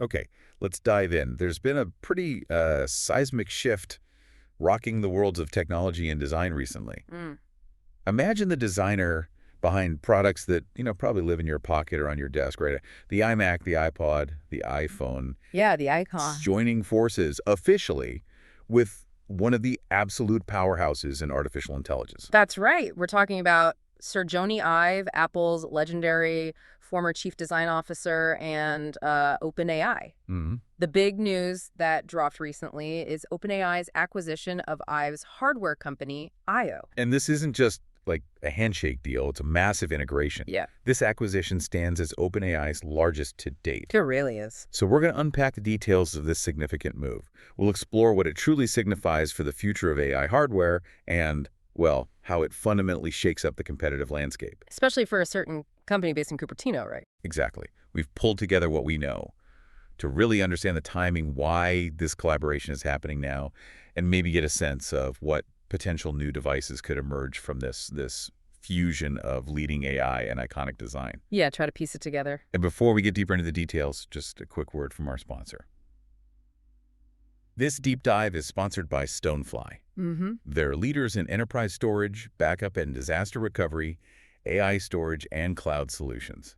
Okay, let's dive in. There's been a pretty seismic shift rocking the worlds of technology and design recently. Mm. Imagine the designer behind products that, probably live in your pocket or on your desk, right? The iMac, the iPod, the iPhone, Yeah, the icon. joining forces officially with one of the absolute powerhouses in artificial intelligence. That's right. We're talking about Sir Jony Ive, Apple's legendary former chief design officer, and OpenAI. Mhm. The big news that dropped recently is OpenAI's acquisition of Ive's hardware company, IO. And this isn't just like a handshake deal, it's a massive integration. Yeah, This acquisition stands as OpenAI's largest to date. it really is. So we're going to unpack the details of this significant move. We'll explore what it truly signifies for the future of AI hardware and, well, how it fundamentally shakes up the competitive landscape. Especially for a certain company based in Cupertino, right? Exactly. We've pulled together what we know to really understand the timing, why this collaboration is happening now, and maybe get a sense of what potential new devices could emerge from this fusion of leading AI and iconic design. Yeah, try to piece it together. And before we get deeper into the details, just a quick word from our sponsor. This deep dive is sponsored by Stonefly. Mm-hmm. They're leaders in enterprise storage, backup and disaster recovery, AI storage, and cloud solutions.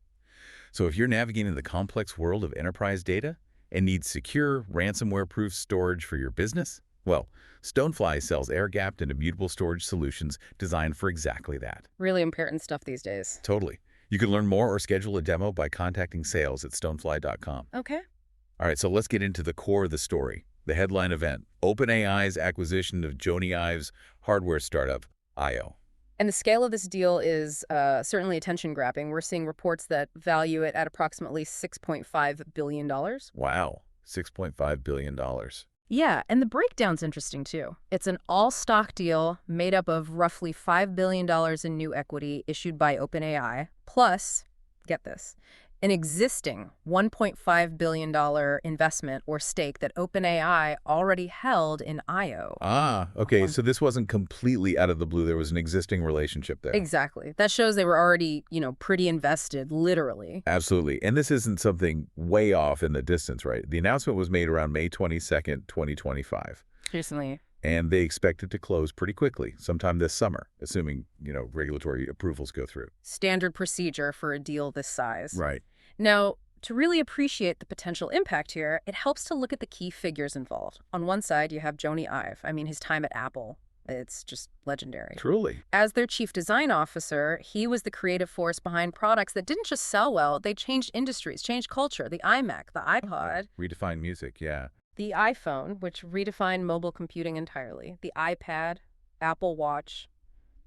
So if you're navigating the complex world of enterprise data and need secure, ransomware-proof storage for your business, well, Stonefly sells air-gapped and immutable storage solutions designed for exactly that. Really important stuff these days. Totally. You can learn more or schedule a demo by contacting sales@stonefly.com. Okay. All right, so let's get into the core of the story, the headline event, OpenAI's acquisition of Jony Ive's hardware startup, IO. And the scale of this deal is certainly attention-grabbing. We're seeing reports that value it at approximately $6.5 billion. Wow, $6.5 billion. Yeah, and the breakdown's interesting, too. It's an all-stock deal made up of roughly $5 billion in new equity issued by OpenAI, plus, get this, an existing $1.5 billion investment or stake that OpenAI already held in IO. Ah, okay, so this wasn't completely out of the blue. There was an existing relationship there. Exactly. That shows they were already, pretty invested, literally. Absolutely. And this isn't something way off in the distance, right? The announcement was made around May 22nd, 2025. Recently. And they expect it to close pretty quickly, sometime this summer, assuming, regulatory approvals go through. Standard procedure for a deal this size. Right. Now, to really appreciate the potential impact here, it helps to look at the key figures involved. On one side, you have Jony Ive. I mean, his time at Apple, it's just legendary. Truly. As their chief design officer, he was the creative force behind products that didn't just sell well, they changed industries, changed culture. The iMac, the iPod. Redefine music, yeah. The iPhone, which redefined mobile computing entirely. The iPad, Apple Watch.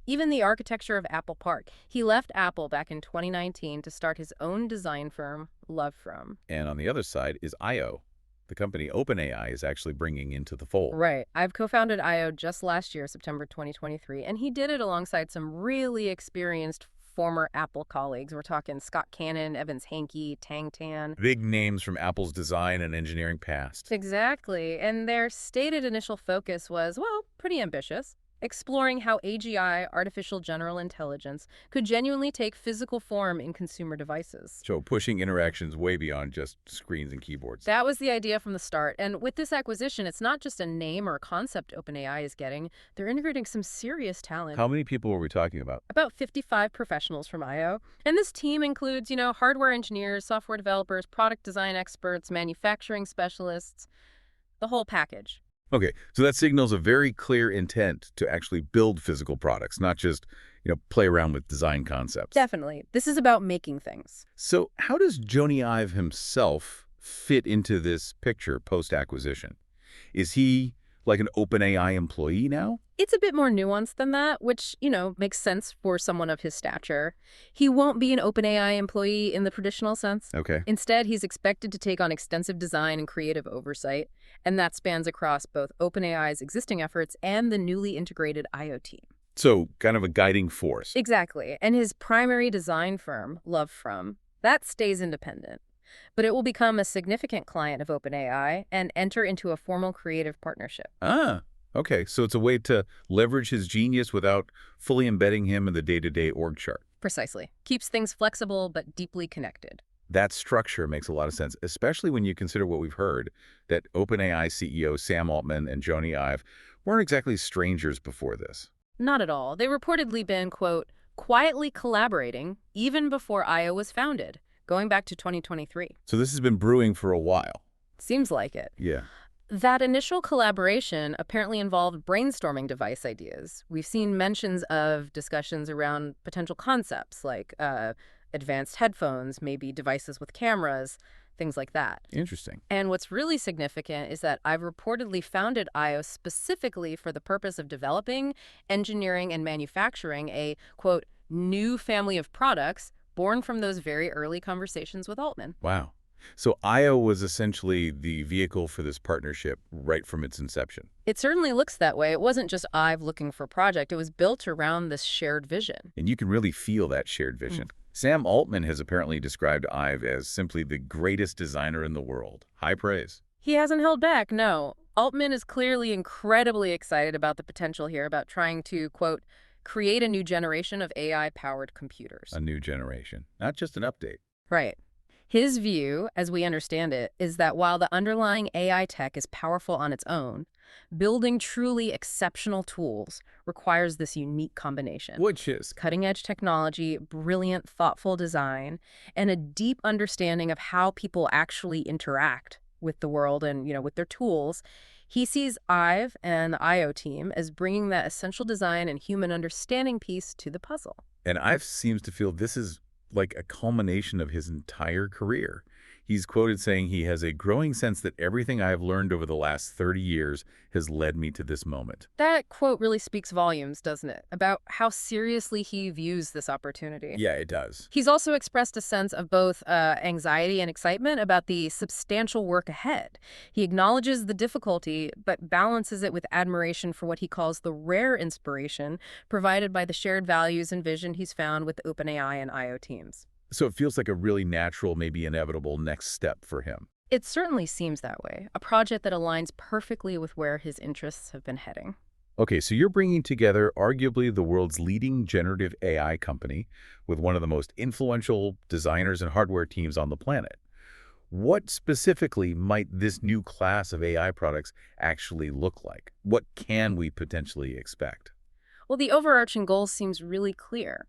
Even the architecture of Apple Park. He left Apple back in 2019 to start his own design firm, LoveFrom. And on the other side is IO, the company OpenAI is actually bringing into the fold. Right. I've co-founded IO just last year, September 2023, and he did it alongside some really experienced former Apple colleagues. We're talking Scott Cannon, Evans Hankey, Tang Tan. Big names from Apple's design and engineering past. Exactly. And their stated initial focus was, well, pretty ambitious. Exploring how AGI, artificial general intelligence, could genuinely take physical form in consumer devices. So pushing interactions way beyond just screens and keyboards. That was the idea from the start. And with this acquisition, it's not just a name or a concept OpenAI is getting. They're integrating some serious talent. How many people were we talking about? About 55 professionals from IO. And this team includes, hardware engineers, software developers, product design experts, manufacturing specialists, the whole package. Okay, so that signals a very clear intent to actually build physical products, not just, play around with design concepts. Definitely. This is about making things. So how does Jony Ive himself fit into this picture post-acquisition? Is he like an OpenAI employee now? It's a bit more nuanced than that, which, makes sense for someone of his stature. He won't be an OpenAI employee in the traditional sense. Okay. Instead, he's expected to take on extensive design and creative oversight, and that spans across both OpenAI's existing efforts and the newly integrated IO team. So kind of a guiding force. Exactly. And his primary design firm, LoveFrom, that stays independent. But it will become a significant client of OpenAI and enter into a formal creative partnership. Ah, okay. So it's a way to leverage his genius without fully embedding him in the day-to-day org chart. Precisely. Keeps things flexible but deeply connected. That structure makes a lot of sense, especially when you consider what we've heard, that OpenAI CEO Sam Altman and Jony Ive weren't exactly strangers before this. Not at all. They reportedly been, quote, quietly collaborating even before IO was founded, going back to 2023. So this has been brewing for a while. Seems like it. Yeah. That initial collaboration apparently involved brainstorming device ideas. We've seen mentions of discussions around potential concepts like advanced headphones, maybe devices with cameras, things like that. Interesting. And what's really significant is that I've reportedly founded IO specifically for the purpose of developing, engineering, and manufacturing a, quote, new family of products born from those very early conversations with Altman. Wow. So IO was essentially the vehicle for this partnership right from its inception. It certainly looks that way. It wasn't just Ive looking for a project. It was built around this shared vision. And you can really feel that shared vision. Sam Altman has apparently described Ive as simply the greatest designer in the world. High praise. He hasn't held back, no. Altman is clearly incredibly excited about the potential here, about trying to, quote, create a new generation of AI-powered computers. A new generation, not just an update. Right. His view, as we understand it, is that while the underlying AI tech is powerful on its own, building truly exceptional tools requires this unique combination. Which is? Cutting-edge technology, brilliant, thoughtful design, and a deep understanding of how people actually interact with the world and, with their tools. He sees Ive and the IO team as bringing that essential design and human understanding piece to the puzzle. And Ive seems to feel this is like a culmination of his entire career. He's quoted saying he has a growing sense that everything I have learned over the last 30 years has led me to this moment. That quote really speaks volumes, doesn't it? About how seriously he views this opportunity. Yeah, it does. He's also expressed a sense of both anxiety and excitement about the substantial work ahead. He acknowledges the difficulty, but balances it with admiration for what he calls the rare inspiration provided by the shared values and vision he's found with OpenAI and IO teams. So it feels like a really natural, maybe inevitable next step for him. It certainly seems that way, a project that aligns perfectly with where his interests have been heading. Okay, so you're bringing together arguably the world's leading generative AI company with one of the most influential designers and hardware teams on the planet. What specifically might this new class of AI products actually look like? What can we potentially expect? Well, the overarching goal seems really clear.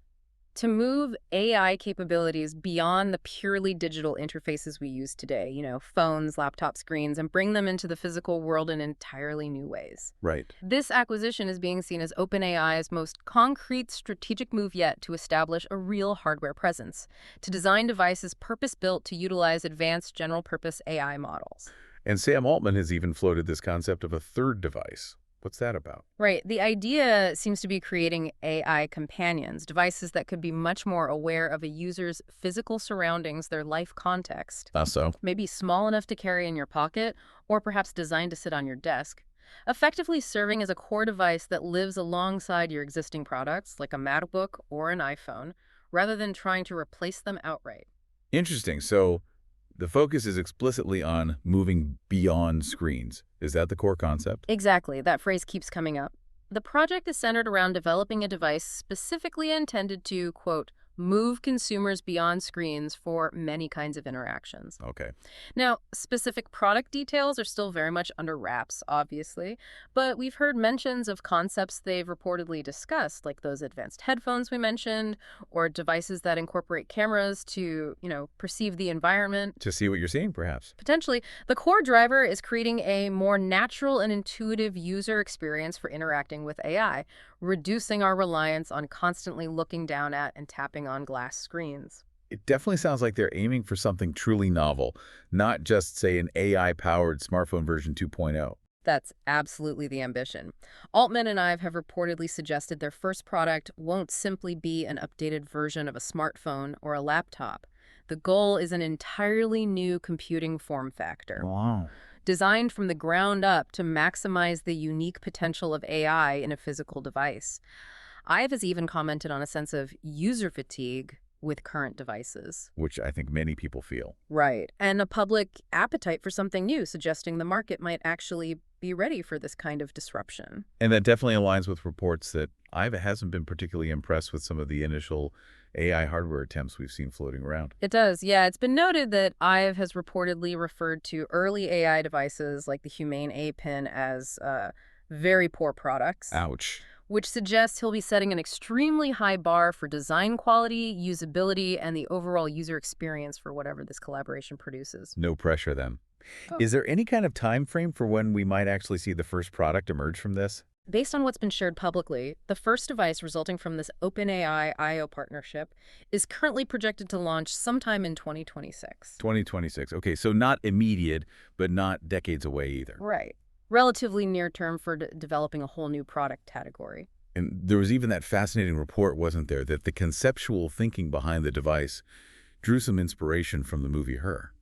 To move AI capabilities beyond the purely digital interfaces we use today, phones, laptop screens, and bring them into the physical world in entirely new ways. Right. This acquisition is being seen as OpenAI's most concrete strategic move yet to establish a real hardware presence, to design devices purpose-built to utilize advanced general-purpose AI models. And Sam Altman has even floated this concept of a third device. What's that about? Right. The idea seems to be creating AI companions, devices that could be much more aware of a user's physical surroundings, their life context. So? Maybe small enough to carry in your pocket, or perhaps designed to sit on your desk, effectively serving as a core device that lives alongside your existing products, like a MacBook or an iPhone, rather than trying to replace them outright. Interesting. So the focus is explicitly on moving beyond screens. Is that the core concept? Exactly. That phrase keeps coming up. The project is centered around developing a device specifically intended to, quote, move consumers beyond screens for many kinds of interactions. Okay. Now, specific product details are still very much under wraps, obviously, but we've heard mentions of concepts they've reportedly discussed, like those advanced headphones we mentioned, or devices that incorporate cameras to, perceive the environment. To see what you're seeing, perhaps. Potentially. The core driver is creating a more natural and intuitive user experience for interacting with AI, reducing our reliance on constantly looking down at and tapping on glass screens. It definitely sounds like they're aiming for something truly novel, not just, say, an AI-powered smartphone version 2.0. That's absolutely the ambition. Altman and Ive have reportedly suggested their first product won't simply be an updated version of a smartphone or a laptop. The goal is an entirely new computing form factor. Wow. Designed from the ground up to maximize the unique potential of AI in a physical device. Ive has even commented on a sense of user fatigue with current devices. Which I think many people feel. Right. And a public appetite for something new, suggesting the market might actually be ready for this kind of disruption. And that definitely aligns with reports that Ive hasn't been particularly impressed with some of the initial AI hardware attempts we've seen floating around. It does, yeah. It's been noted that Ive has reportedly referred to early AI devices like the Humane A Pin as very poor products, Ouch. which suggests he'll be setting an extremely high bar for design quality, usability, and the overall user experience for whatever this collaboration produces. No pressure then. Oh. Is there any kind of time frame for when we might actually see the first product emerge from this? Based on what's been shared publicly, the first device resulting from this OpenAI IO partnership is currently projected to launch sometime in 2026. 2026. Okay, so not immediate, but not decades away either. Right. Relatively near term for developing a whole new product category. And there was even that fascinating report, wasn't there, that the conceptual thinking behind the device drew some inspiration from the movie Her.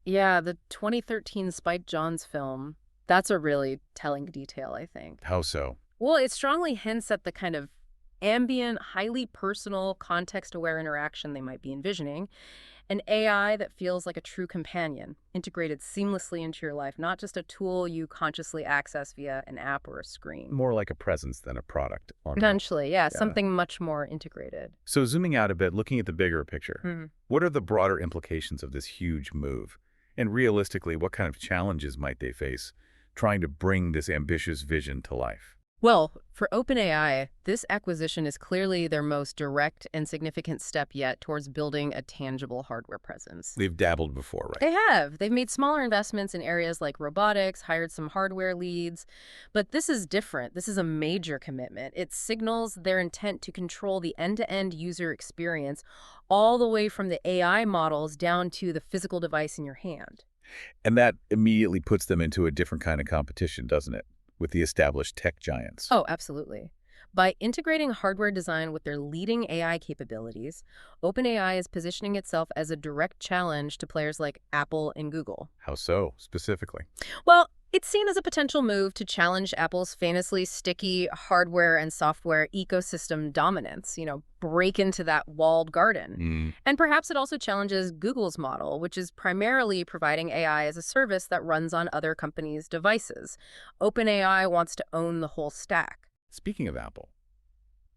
Yeah, the 2013 Spike Jonze film, that's a really telling detail, I think. How so? Well, it strongly hints at the kind of ambient, highly personal, context-aware interaction they might be envisioning. An AI that feels like a true companion, integrated seamlessly into your life, not just a tool you consciously access via an app or a screen. More like a presence than a product. Potentially, yeah, something much more integrated. So zooming out a bit, looking at the bigger picture, what are the broader implications of this huge move? And realistically, what kind of challenges might they face trying to bring this ambitious vision to life? Well, for OpenAI, this acquisition is clearly their most direct and significant step yet towards building a tangible hardware presence. They've dabbled before, right? They have. They've made smaller investments in areas like robotics, hired some hardware leads. But this is different. This is a major commitment. It signals their intent to control the end-to-end user experience all the way from the AI models down to the physical device in your hand. And that immediately puts them into a different kind of competition, doesn't it? With the established tech giants. Oh, absolutely. By integrating hardware design with their leading AI capabilities, OpenAI is positioning itself as a direct challenge to players like Apple and Google. How so, specifically? Well, it's seen as a potential move to challenge Apple's famously sticky hardware and software ecosystem dominance, break into that walled garden. And perhaps it also challenges Google's model, which is primarily providing AI as a service that runs on other companies' devices. OpenAI wants to own the whole stack. Speaking of Apple,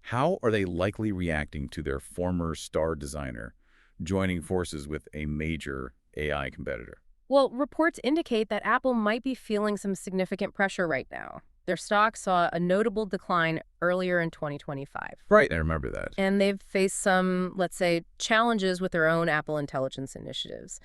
how are they likely reacting to their former star designer joining forces with a major AI competitor? Well, reports indicate that Apple might be feeling some significant pressure right now. Their stock saw a notable decline earlier in 2025. Right, I remember that. And they've faced some, let's say, challenges with their own Apple Intelligence initiatives.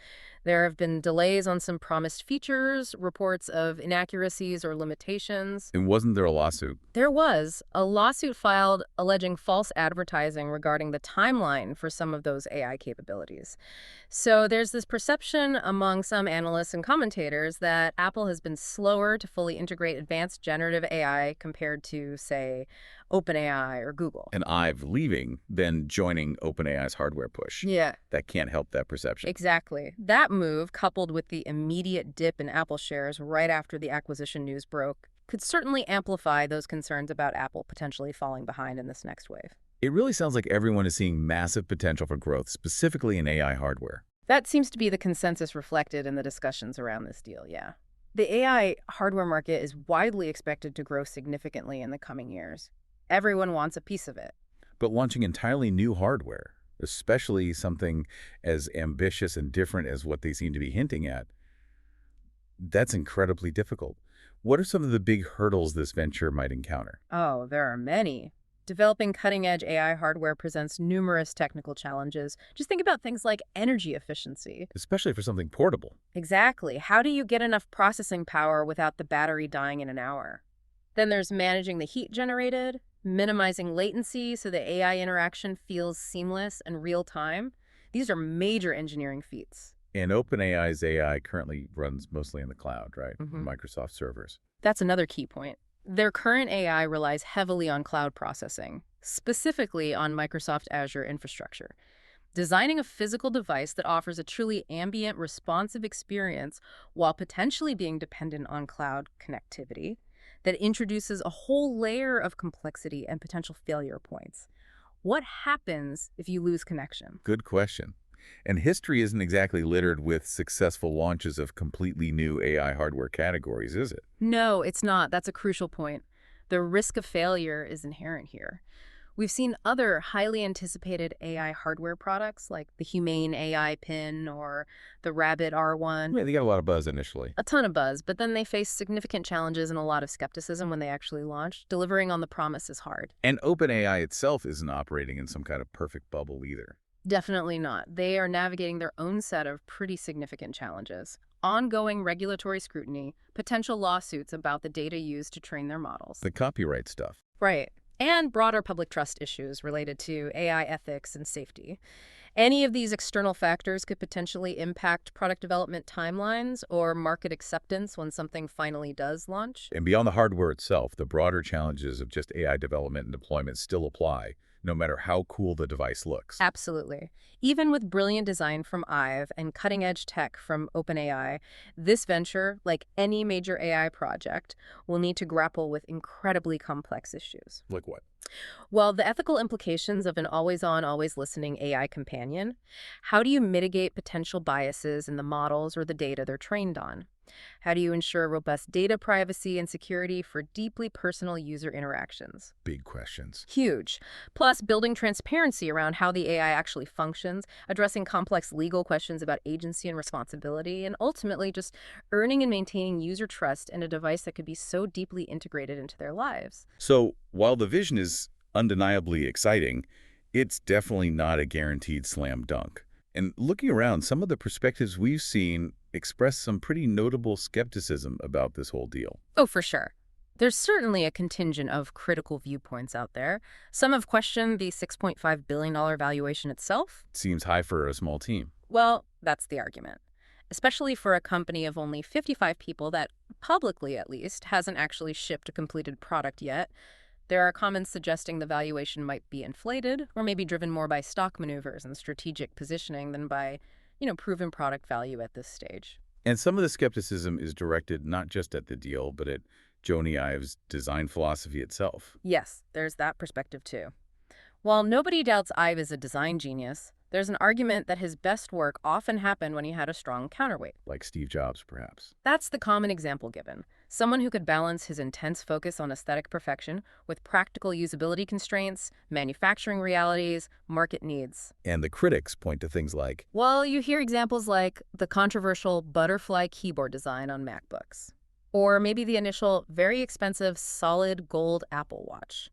There have been delays on some promised features, reports of inaccuracies or limitations. And wasn't there a lawsuit? There was a lawsuit filed alleging false advertising regarding the timeline for some of those AI capabilities. So there's this perception among some analysts and commentators that Apple has been slower to fully integrate advanced generative AI compared to, say, OpenAI or Google. And Ive leaving, then joining OpenAI's hardware push. Yeah. That can't help that perception. Exactly. That move, coupled with the immediate dip in Apple shares right after the acquisition news broke, could certainly amplify those concerns about Apple potentially falling behind in this next wave. It really sounds like everyone is seeing massive potential for growth, specifically in AI hardware. That seems to be the consensus reflected in the discussions around this deal, yeah. The AI hardware market is widely expected to grow significantly in the coming years. Everyone wants a piece of it. But launching entirely new hardware, especially something as ambitious and different as what they seem to be hinting at, that's incredibly difficult. What are some of the big hurdles this venture might encounter? Oh, there are many. Developing cutting-edge AI hardware presents numerous technical challenges. Just think about things like energy efficiency. Especially for something portable. Exactly. How do you get enough processing power without the battery dying in an hour? Then there's managing the heat generated, minimizing latency so the AI interaction feels seamless and real-time. These are major engineering feats. And OpenAI's AI currently runs mostly in the cloud, right? Microsoft servers. That's another key point. Their current AI relies heavily on cloud processing, specifically on Microsoft Azure infrastructure. Designing a physical device that offers a truly ambient, responsive experience while potentially being dependent on cloud connectivity that introduces a whole layer of complexity and potential failure points. What happens if you lose connection? Good question. And history isn't exactly littered with successful launches of completely new AI hardware categories, is it? No, it's not. That's a crucial point. The risk of failure is inherent here. We've seen other highly anticipated AI hardware products like the Humane AI pin or the Rabbit R1. Yeah, they got a lot of buzz initially. A ton of buzz, but then they faced significant challenges and a lot of skepticism when they actually launched. Delivering on the promise is hard. And OpenAI itself isn't operating in some kind of perfect bubble either. Definitely not. They are navigating their own set of pretty significant challenges. Ongoing regulatory scrutiny, potential lawsuits about the data used to train their models. The copyright stuff. Right. And broader public trust issues related to AI ethics and safety. Any of these external factors could potentially impact product development timelines or market acceptance when something finally does launch. And beyond the hardware itself, the broader challenges of just AI development and deployment still apply, no matter how cool the device looks. Absolutely. Even with brilliant design from Ive and cutting-edge tech from OpenAI, this venture, like any major AI project, will need to grapple with incredibly complex issues. Like what? Well, the ethical implications of an always-on, always-listening AI companion. How do you mitigate potential biases in the models or the data they're trained on? How do you ensure robust data privacy and security for deeply personal user interactions? Big questions. Huge. Plus, building transparency around how the AI actually functions, addressing complex legal questions about agency and responsibility, and ultimately just earning and maintaining user trust in a device that could be so deeply integrated into their lives. So, while the vision is undeniably exciting, it's definitely not a guaranteed slam dunk. And looking around, some of the perspectives we've seen express some pretty notable skepticism about this whole deal. Oh, for sure. There's certainly a contingent of critical viewpoints out there. Some have questioned the $6.5 billion valuation itself. Seems high for a small team. Well, that's the argument. Especially for a company of only 55 people that, publicly at least, hasn't actually shipped a completed product yet. There are comments suggesting the valuation might be inflated or maybe driven more by stock maneuvers and strategic positioning than by, proven product value at this stage. And some of the skepticism is directed not just at the deal, but at Jony Ive's design philosophy itself. Yes, there's that perspective too. While nobody doubts Ive is a design genius, there's an argument that his best work often happened when he had a strong counterweight. Like Steve Jobs, perhaps. That's the common example given. Someone who could balance his intense focus on aesthetic perfection with practical usability constraints, manufacturing realities, market needs. And the critics point to things like, Well, you hear examples like the controversial butterfly keyboard design on MacBooks. Or maybe the initial, very expensive, solid gold Apple Watch.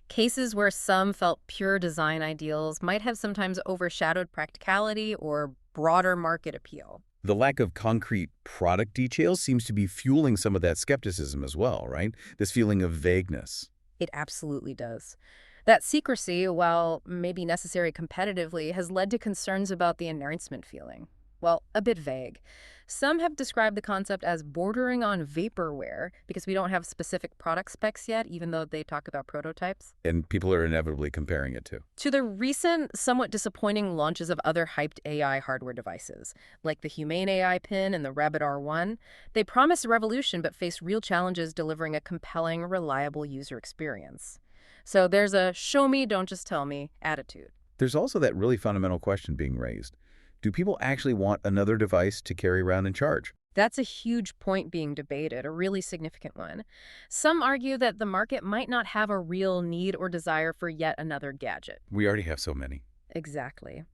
Cases where some felt pure design ideals might have sometimes overshadowed practicality or broader market appeal. the lack of concrete product details seems to be fueling some of that skepticism as well, right? This feeling of vagueness. It absolutely does. That secrecy, while maybe necessary competitively, has led to concerns about the announcement feeling. Well, a bit vague. Some have described the concept as bordering on vaporware because we don't have specific product specs yet, even though they talk about prototypes. And people are inevitably comparing it To the recent, somewhat disappointing launches of other hyped AI hardware devices, like the Humane AI pin and the Rabbit R1, they promise a revolution but face real challenges delivering a compelling, reliable user experience. So there's a show me, don't just tell me attitude. There's also that really fundamental question being raised. Do people actually want another device to carry around and charge? That's a huge point being debated, a really significant one. Some argue that the market might not have a real need or desire for yet another gadget. We already have so many. Exactly.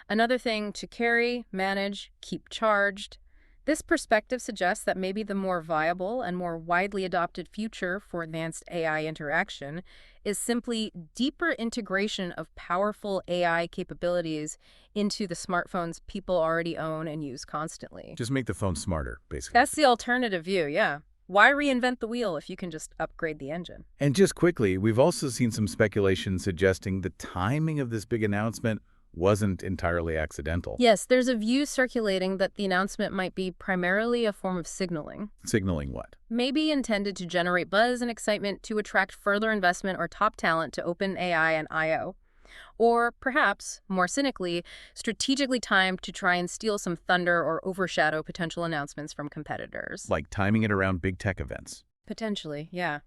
Another thing to carry, manage, keep charged. This perspective suggests that maybe the more viable and more widely adopted future for advanced AI interaction is simply deeper integration of powerful AI capabilities into the smartphones people already own and use constantly. Just make the phone smarter, basically. That's the alternative view, yeah. Why reinvent the wheel if you can just upgrade the engine? And just quickly, we've also seen some speculation suggesting the timing of this big announcement wasn't entirely accidental. Yes, there's a view circulating that the announcement might be primarily a form of signaling. Signaling what? Maybe intended to generate buzz and excitement to attract further investment or top talent to OpenAI and I/O. Or perhaps, more cynically, strategically timed to try and steal some thunder or overshadow potential announcements from competitors. Like timing it around big tech events. Potentially, yeah.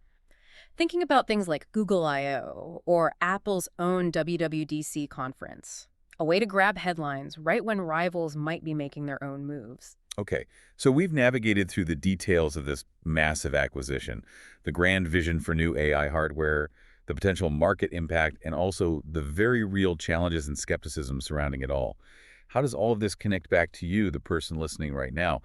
Thinking about things like Google I/O or Apple's own WWDC conference. A way to grab headlines right when rivals might be making their own moves. Okay, so we've navigated through the details of this massive acquisition, the grand vision for new AI hardware, the potential market impact, and also the very real challenges and skepticism surrounding it all. How does all of this connect back to you, the person listening right now?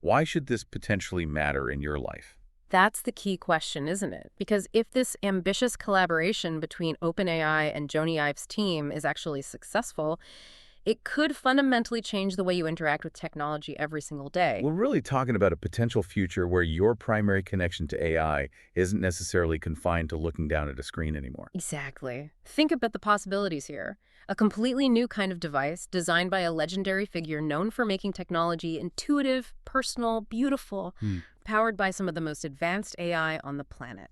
Why should this potentially matter in your life? That's the key question, isn't it? Because if this ambitious collaboration between OpenAI and Jony Ive's team is actually successful, it could fundamentally change the way you interact with technology every single day. We're really talking about a potential future where your primary connection to AI isn't necessarily confined to looking down at a screen anymore. Exactly. Think about the possibilities here. A completely new kind of device designed by a legendary figure known for making technology intuitive, personal, beautiful, powered by some of the most advanced AI on the planet.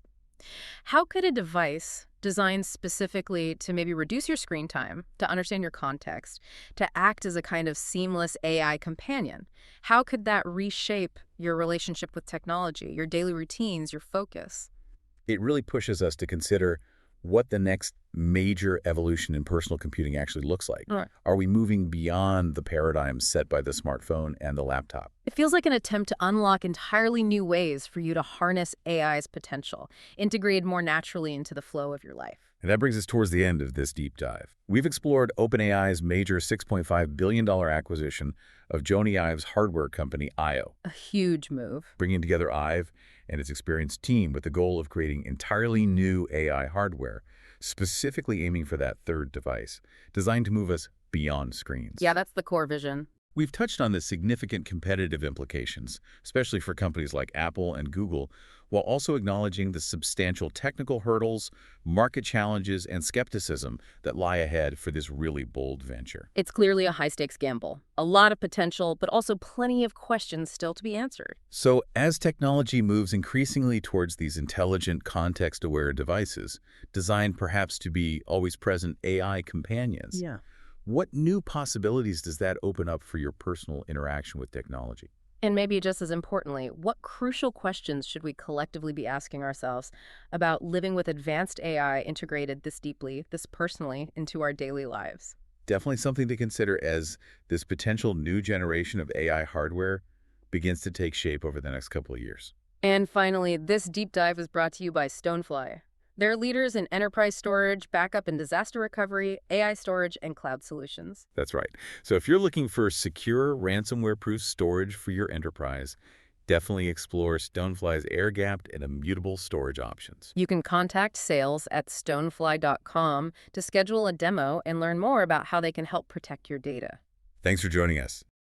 How could a device designed specifically to maybe reduce your screen time, to understand your context, to act as a kind of seamless AI companion, how could that reshape your relationship with technology, your daily routines, your focus? It really pushes us to consider what the next major evolution in personal computing actually looks like. Right. Are we moving beyond the paradigms set by the smartphone and the laptop? It feels like an attempt to unlock entirely new ways for you to harness AI's potential, integrated more naturally into the flow of your life. And that brings us towards the end of this deep dive. We've explored OpenAI's major $6.5 billion acquisition of Jony Ive's hardware company, IO, A huge move. bringing together Ive and its experienced team with the goal of creating entirely new AI hardware, specifically aiming for that third device, designed to move us beyond screens. Yeah, that's the core vision. We've touched on the significant competitive implications, especially for companies like Apple and Google, while also acknowledging the substantial technical hurdles, market challenges, and skepticism that lie ahead for this really bold venture. It's clearly a high-stakes gamble. A lot of potential, but also plenty of questions still to be answered. So, as technology moves increasingly towards these intelligent, context-aware devices, designed perhaps to be always-present AI companions, what new possibilities does that open up for your personal interaction with technology? And maybe just as importantly, what crucial questions should we collectively be asking ourselves about living with advanced AI integrated this deeply, this personally, into our daily lives? Definitely something to consider as this potential new generation of AI hardware begins to take shape over the next couple of years. And finally, this deep dive is brought to you by Stonefly. They're leaders in enterprise storage, backup and disaster recovery, AI storage, and cloud solutions. That's right. So if you're looking for secure, ransomware-proof storage for your enterprise, definitely explore Stonefly's air-gapped and immutable storage options. You can contact sales at stonefly.com to schedule a demo and learn more about how they can help protect your data. Thanks for joining us.